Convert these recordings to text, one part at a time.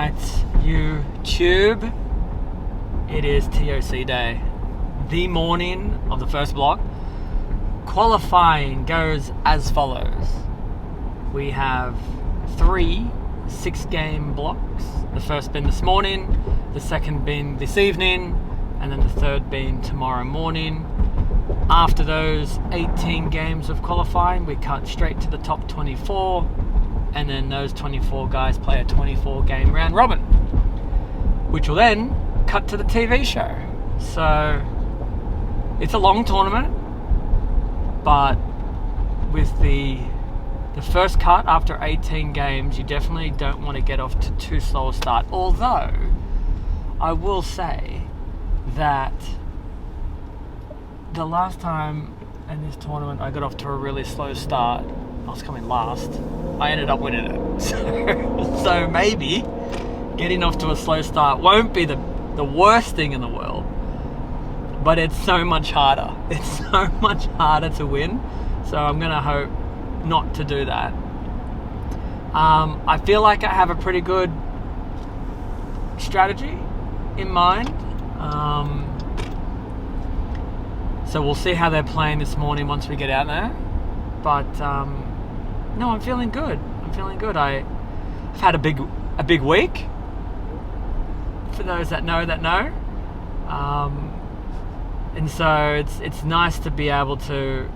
Alright, YouTube, it is TOC day, the morning of the first block. Qualifying goes as follows. We have 3 6-game blocks, the first being this morning, the second being this evening, and then the third being tomorrow morning. After those 18 games of qualifying, we cut straight to the top 24, and then those 24 guys play a 24-game round robin, which will then cut to the TV show. So it's a long tournament, but with the first cut after 18 games, you definitely don't want to get off to too slow a start. Although I will say that the last time in this tournament I got off to a really slow start, I was coming last, I ended up winning it. So maybe getting off to a slow start won't be the worst thing in the world, but it's so much harder. It's so much harder to win. So I'm going to hope not to do that. I feel like I have a pretty good strategy in mind. So we'll see how they're playing this morning once we get out there. But no, I'm feeling good. I've had a big week. For those that know. And so it's nice to be able to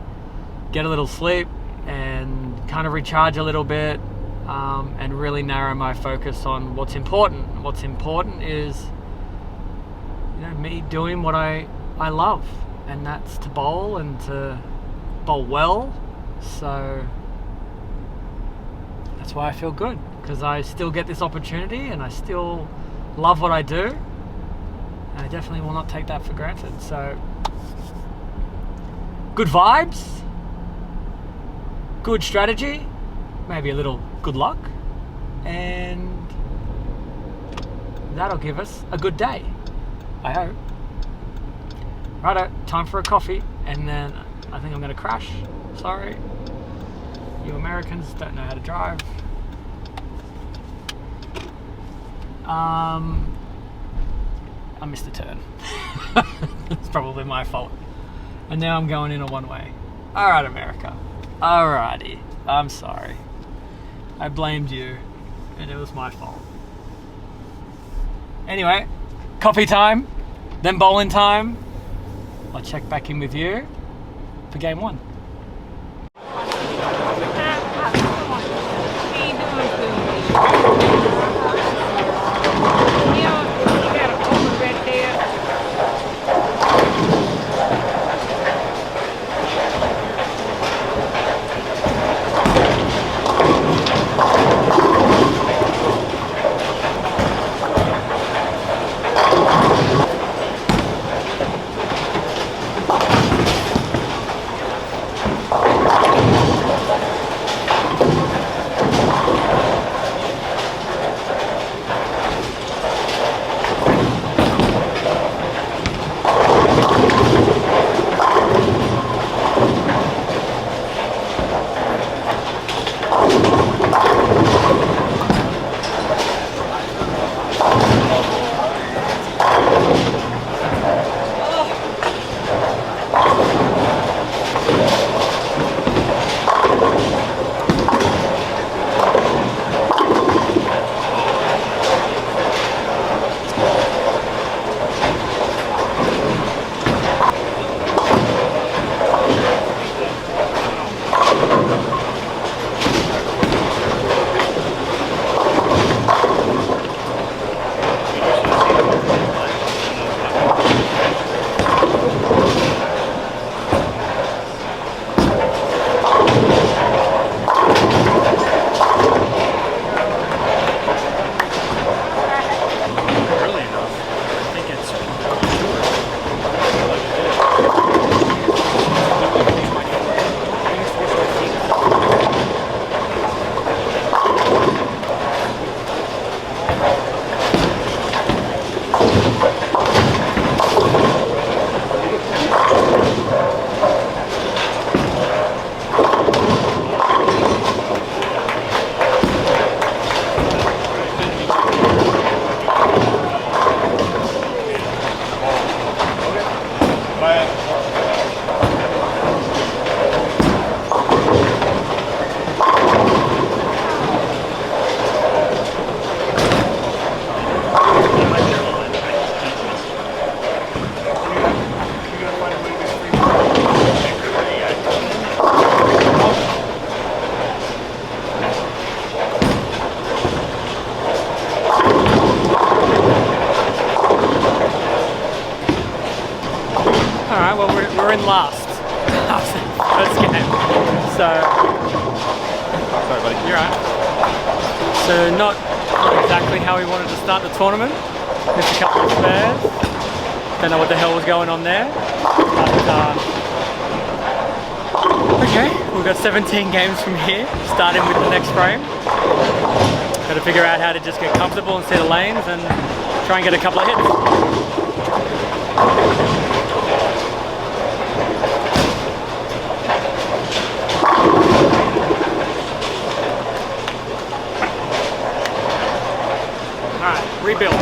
get a little sleep and kind of recharge a little bit, and really narrow my focus on what's important. What's important is, me doing what I love, and that's to bowl and to bowl well. So that's why I feel good, because I still get this opportunity and I still love what I do, and I definitely will not take that for granted. So good vibes, good strategy, maybe a little good luck, and that'll give us a good day, I hope. Righto, time for a coffee, and then I think I'm going to crash. Sorry, you Americans don't know how to drive. I missed a turn. It's probably my fault. And now I'm going in a one-way. Alright, America. Alrighty. I'm sorry. I blamed you, and it was my fault. Anyway, coffee time, then bowling time. I'll check back in with you for game 1. first game. So, Sorry, buddy. you're right. So not exactly how we wanted to start the tournament. Missed a couple of spares. Don't know what the hell was going on there. But, okay, we've got 17 games from here, starting with the next frame. Got to figure out how to just get comfortable and see the lanes and try and get a couple of hits. Alright, rebuild.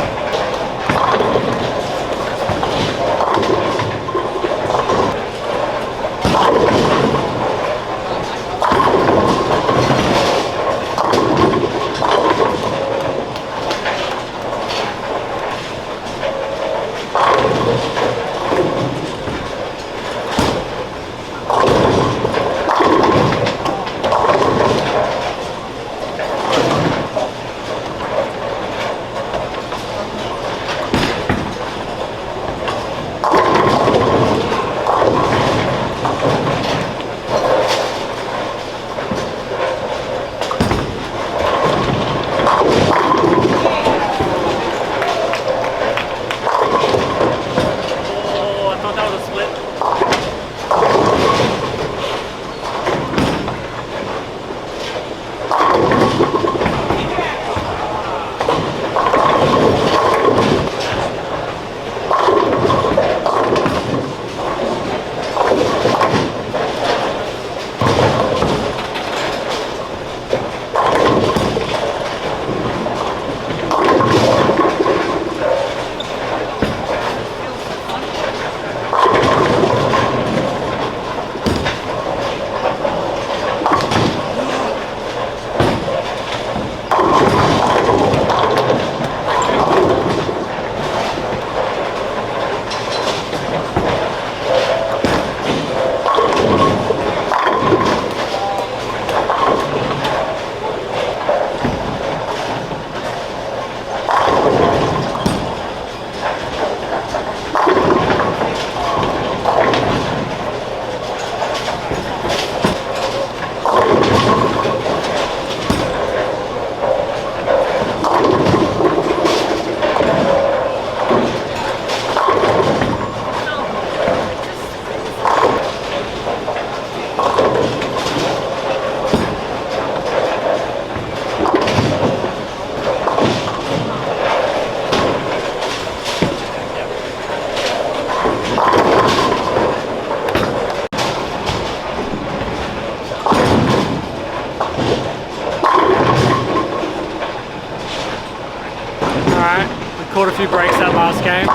Caught a few breaks that last game,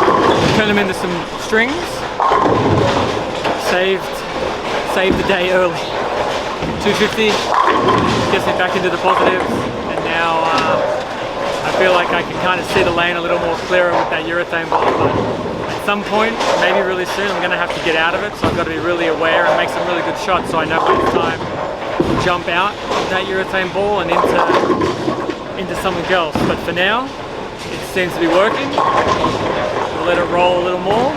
turned them into some strings, saved the day early. 250 gets me back into the positives, and now I feel like I can kind of see the lane a little more clearer with that urethane ball. But at some point, maybe really soon, I'm going to have to get out of it, so I've got to be really aware and make some really good shots so I know when it's time to jump out of that urethane ball and into something else. But for now, it seems to be working. We'll let it roll a little more.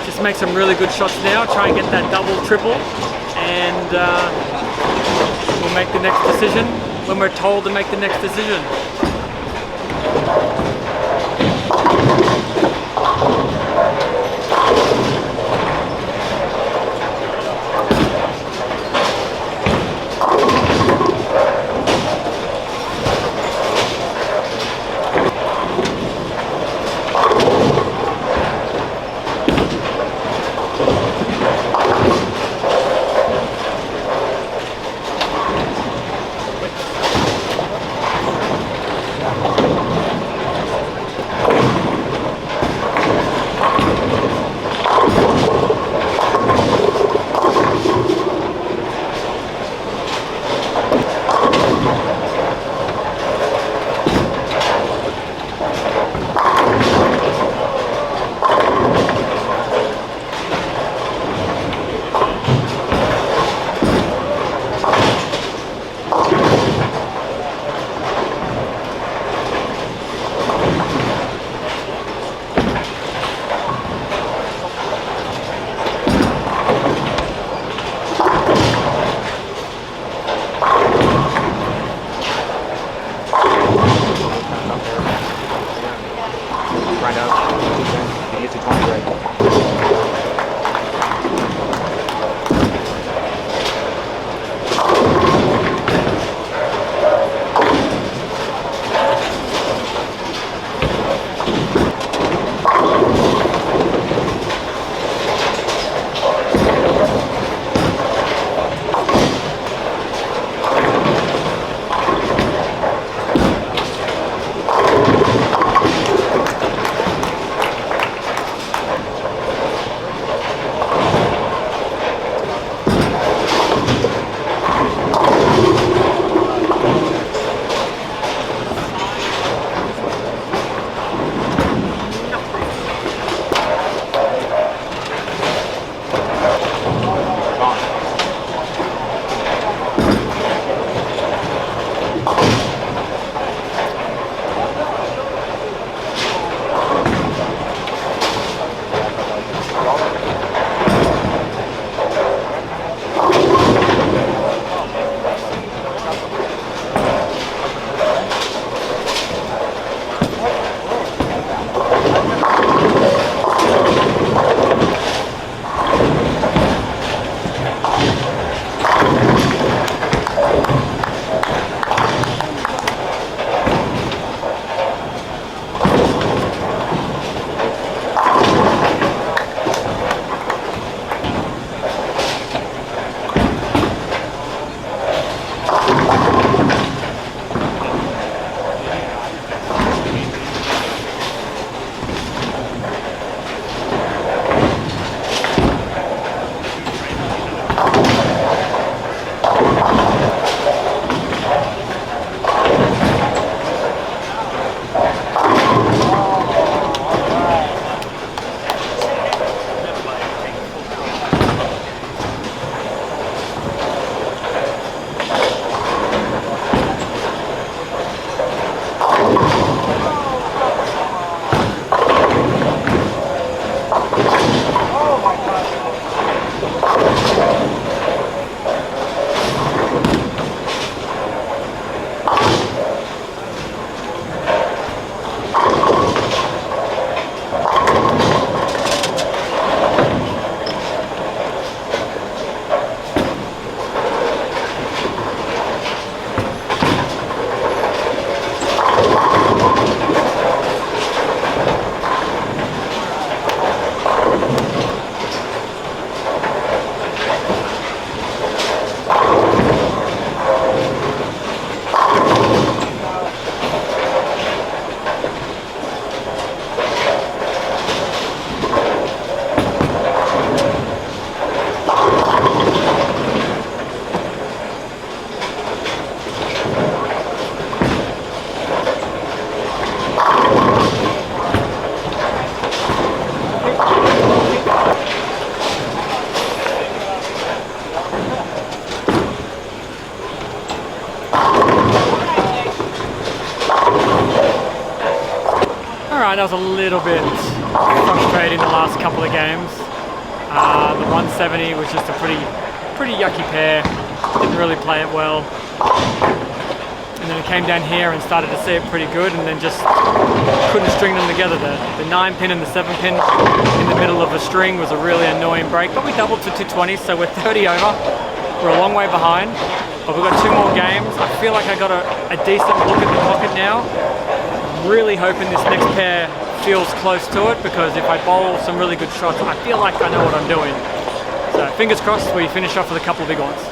Just make some really good shots now. Try and get that double, triple, and we'll make the next decision when we're told to make the next decision. Alright, that was a little bit frustrating the last couple of games. The 170 was just a pretty yucky pair. Didn't really play it well. And then it came down here and started to see it pretty good, and then just couldn't string them together. The 9-pin and the 7-pin in the middle of a string was a really annoying break, but we doubled to 220, so we're 30 over. We're a long way behind, but we've got 2 more games. I feel like I got a decent look at the pocket now. I'm really hoping this next pair feels close to it, because if I bowl some really good shots, I feel like I know what I'm doing. So fingers crossed we finish off with a couple of big ones.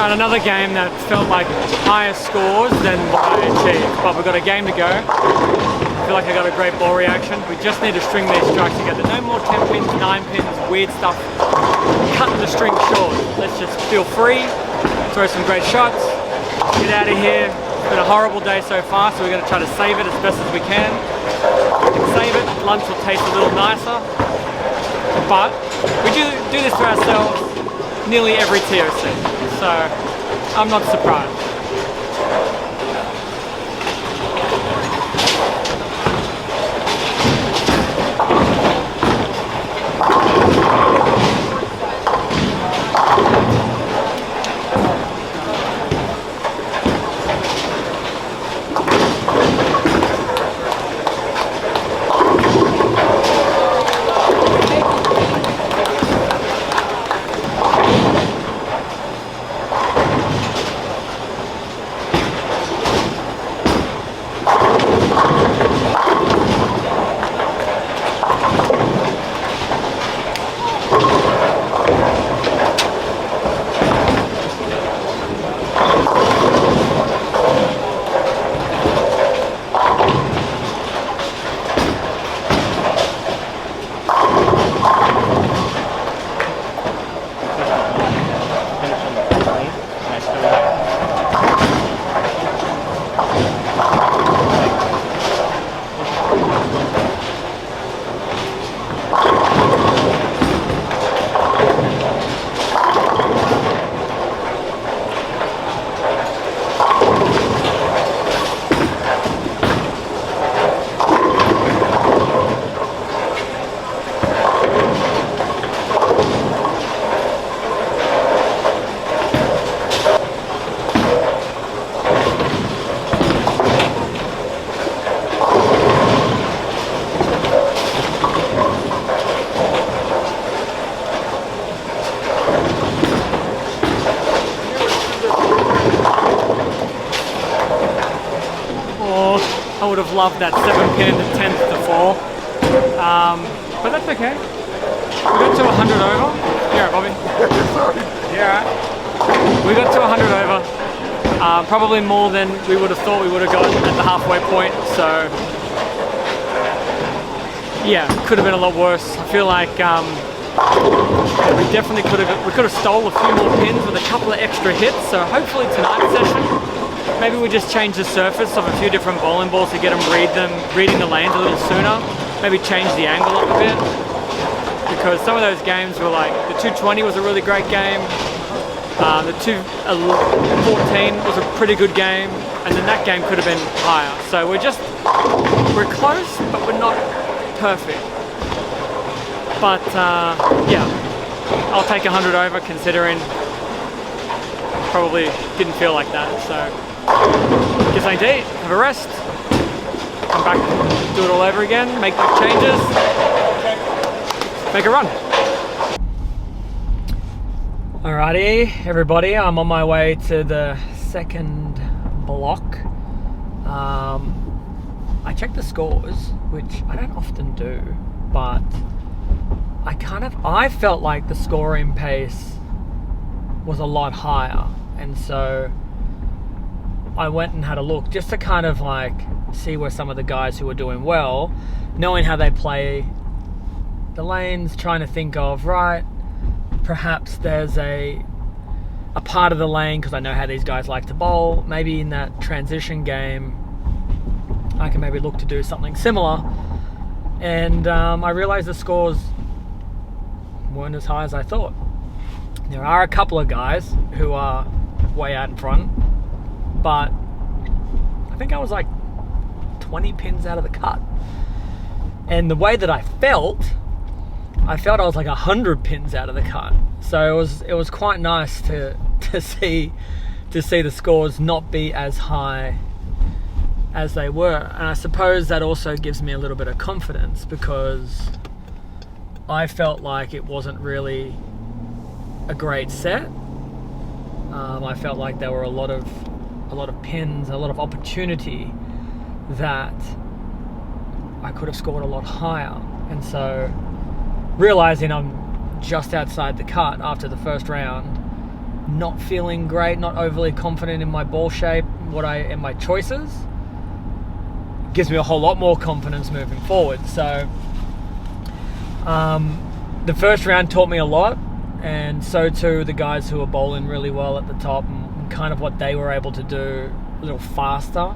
Another game that felt like higher scores than what I achieved, but we've got a game to go. I feel like I got a great ball reaction. We just need to string these strikes together. No more 10 pins, 9 pins, weird stuff. Cutting the string short. Let's just feel free, throw some great shots, get out of here. It's been a horrible day so far, so we're going to try to save it as best as we can. If we can save it, lunch will taste a little nicer. But we do this to ourselves nearly every TOC, so I'm not surprised. more. I would have loved that 7-pin and the 10th to 4. But that's okay. We got to 100 over. Yeah, Bobby. Yeah. We got to 100 over. Probably more than we would have thought we would have got at the halfway point. So yeah, could have been a lot worse. I feel like we definitely could have stole a few more pins with a couple of extra hits. So hopefully tonight's session, maybe we just change the surface of a few different bowling balls to get them reading the lanes a little sooner. Maybe change the angle up a bit, because some of those games were like, the 220 was a really great game, the 214 was a pretty good game, and then that game could have been higher. So we're close, but we're not perfect. But yeah, I'll take 100 over, considering probably didn't feel like that. So get something to eat, have a rest, come back, do it all over again, make quick changes, make a run. Alrighty, everybody, I'm on my way to the second block. I checked the scores, which I don't often do, but I felt like the scoring pace was a lot higher, and so I went and had a look just to kind of like see where some of the guys who were doing well, knowing how they play the lanes, trying to think of, right, perhaps there's a part of the lane, because I know how these guys like to bowl, maybe in that transition game I can maybe look to do something similar. And I realized the scores weren't as high as I thought. There are a couple of guys who are way out in front, but I think I was like 20 pins out of the cut. And the way that I felt I was like 100 pins out of the cut. So it was quite nice to see the scores not be as high as they were. And I suppose that also gives me a little bit of confidence, because I felt like it wasn't really a great set. I felt like there were a lot of pins, a lot of opportunity that I could have scored a lot higher. And so realizing I'm just outside the cut after the first round, not feeling great, not overly confident in my ball shape, in my choices, gives me a whole lot more confidence moving forward. So the first round taught me a lot, and so too the guys who were bowling really well at the top, and kind of what they were able to do a little faster.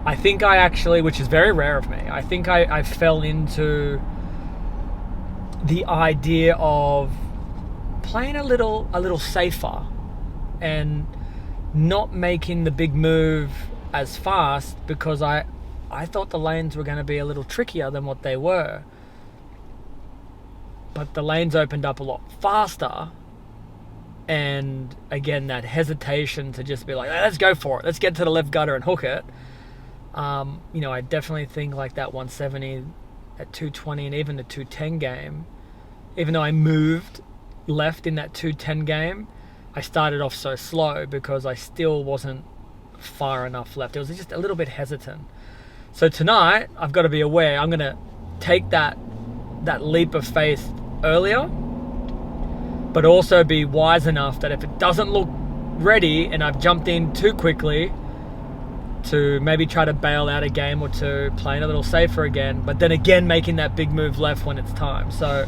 I think I actually, which is very rare of me, I think I fell into the idea of playing a little safer and not making the big move as fast, because I thought the lanes were going to be a little trickier than what they were. But the lanes opened up a lot faster, and again, that hesitation to just be like, let's go for it, let's get to the left gutter and hook it. I definitely think like that 170 at 220 and even the 210 game, even though I moved left in that 210 game, I started off so slow because I still wasn't far enough left. It was just a little bit hesitant. So tonight, I've got to be aware. I'm going to take that leap of faith earlier, but also be wise enough that if it doesn't look ready and I've jumped in too quickly, to maybe try to bail out a game or two, playing a little safer again, but then again making that big move left when it's time. So,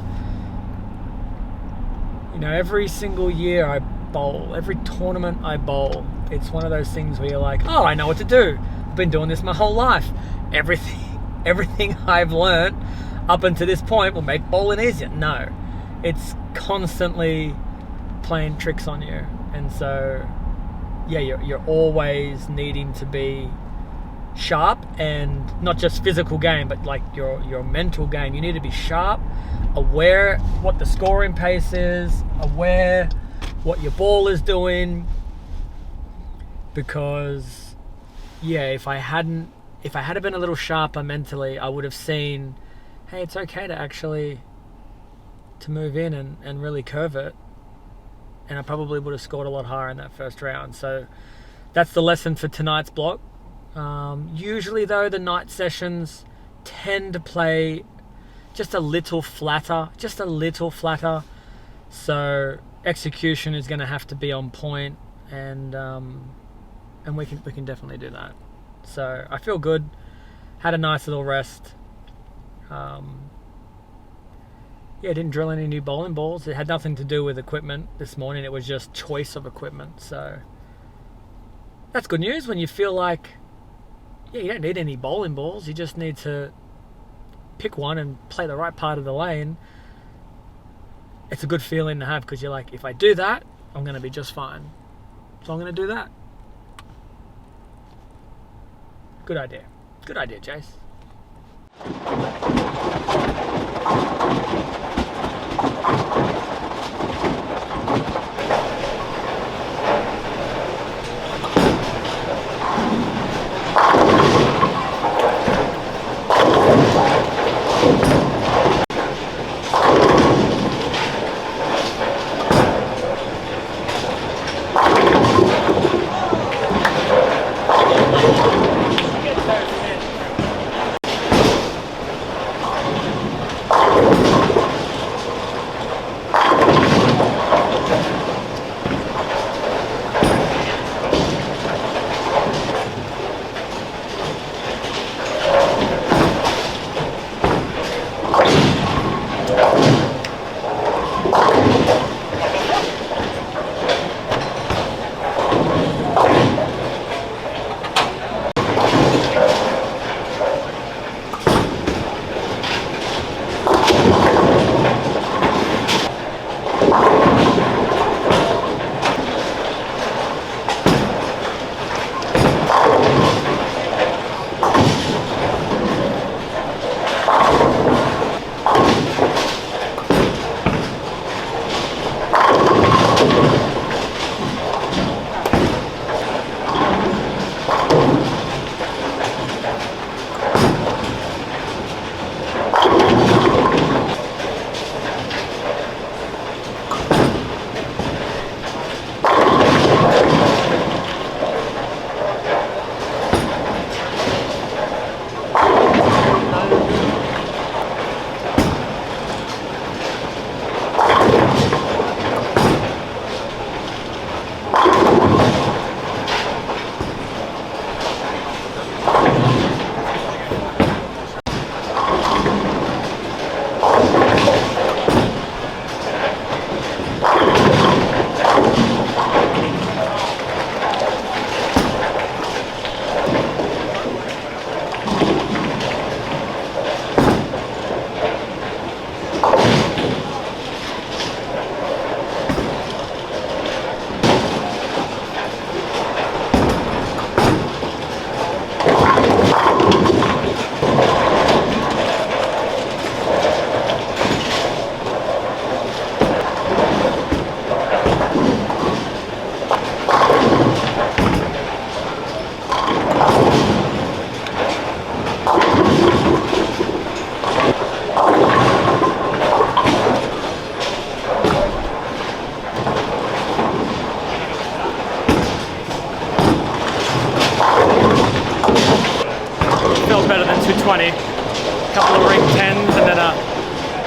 every single year I bowl, every tournament I bowl, it's one of those things where you're like, oh, I know what to do. I've been doing this my whole life. Everything I've learned up until this point will make bowling easier. No, it's constantly playing tricks on you. And so, yeah, you're always needing to be sharp, and not just physical game, but like your mental game. You need to be sharp, aware what the scoring pace is, aware what your ball is doing, because if I had been a little sharper mentally, I would have seen, hey, it's okay to move in and really curve it, and I probably would have scored a lot higher in that first round. So that's the lesson for tonight's block. Usually though, the night sessions tend to play just a little flatter, so execution is going to have to be on point, and we can definitely do that. So I feel good, had a nice little rest. Didn't drill any new bowling balls. It had nothing to do with equipment this morning, it was just choice of equipment. So that's good news when you feel like you don't need any bowling balls, you just need to pick one and play the right part of the lane. It's a good feeling to have, because you're like, if I do that, I'm going to be just fine. So I'm going to do that. Good idea, Jace.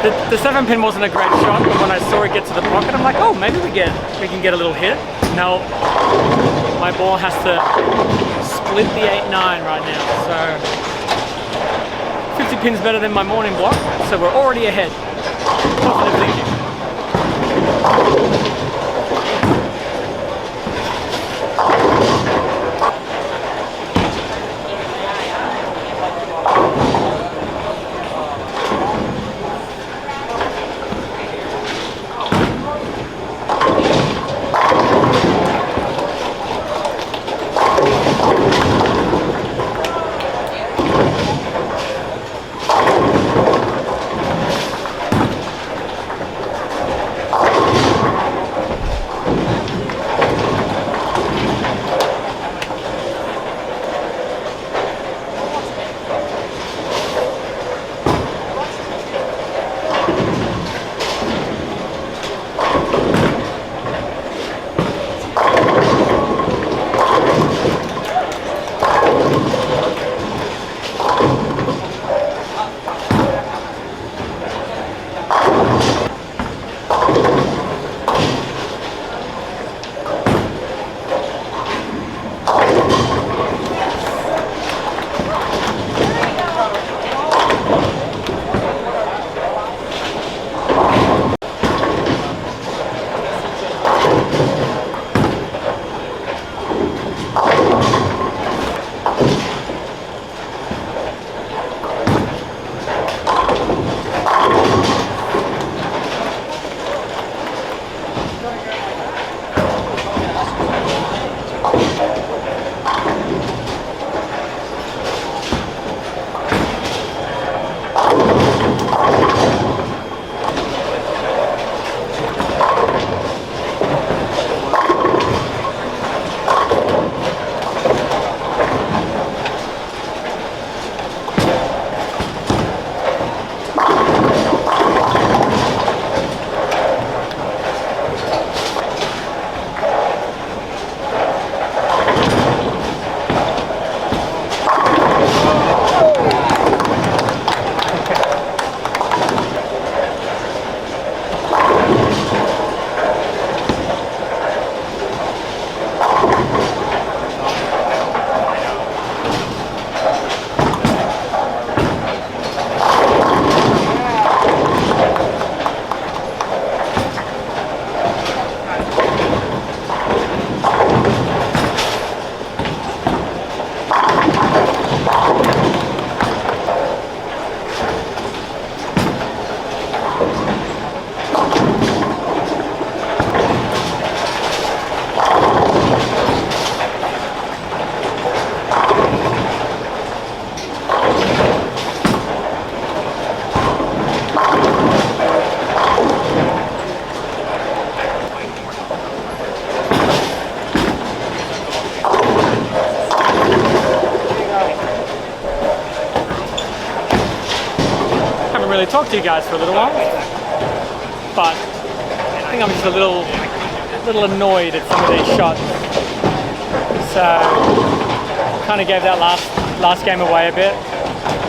The 7-pin wasn't a great shot, but when I saw it get to the pocket, I'm like, oh, maybe we can get a little hit. No, my ball has to split the 8-9 right now, so 50 pins better than my morning block, so we're already ahead. Positive thinking. really talk to you guys for a little while, but I think I'm just a little annoyed at some of these shots. So kind of gave that last game away a bit.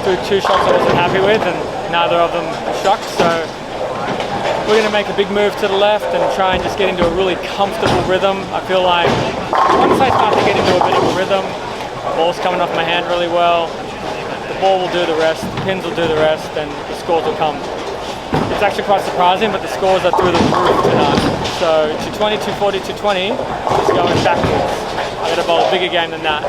Threw 2 shots I wasn't happy with, and neither of them struck. So we're going to make a big move to the left and try and just get into a really comfortable rhythm. I feel like once I start to get into a bit of a rhythm, the ball's coming off my hand really well. The ball will do the rest, the pins will do the rest, and the scores will come. It's actually quite surprising, but the scores are through the roof tonight. So 220, 240, 220 is going backwards. I got to bowl a bigger game than that.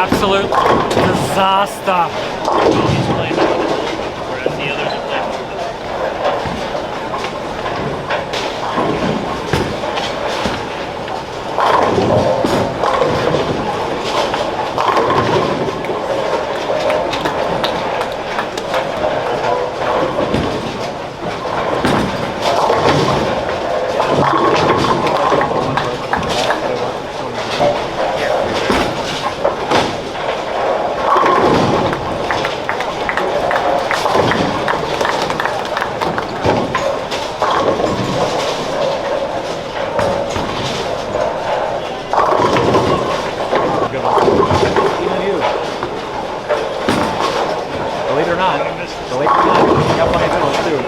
Absolute disaster. Believe it or not, you got plenty of middles too.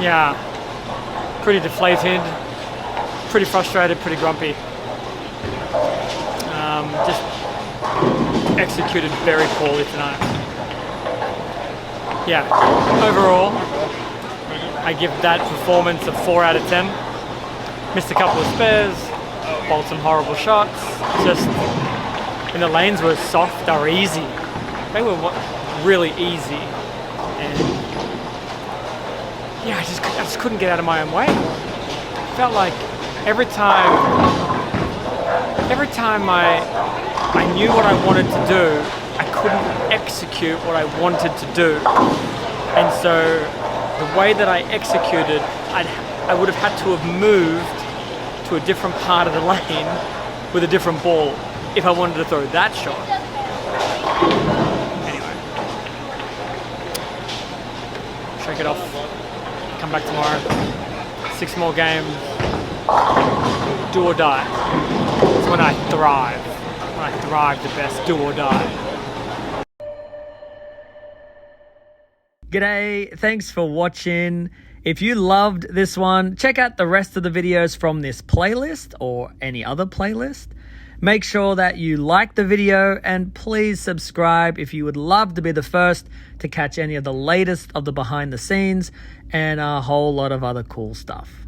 yeah, pretty deflated, pretty frustrated, pretty grumpy. Just executed very poorly tonight. Yeah, overall, I give that performance a 4 out of 10. Missed a couple of spares, bowled some horrible shots. Just, and the lanes were soft, they were easy. They were really easy. And yeah, I just couldn't get out of my own way. Felt like every time I knew what I wanted to do, I couldn't execute what I wanted to do. And so the way that I executed, I would have had to have moved to a different part of the lane with a different ball if I wanted to throw that shot. Anyway, shake it off, come back tomorrow, 6 more games, do or die. It's when I thrive. When I thrive the best, do or die. G'day, thanks for watching. If you loved this one, check out the rest of the videos from this playlist or any other playlist. Make sure that you like the video and please subscribe if you would love to be the first to catch any of the latest of the behind the scenes and a whole lot of other cool stuff.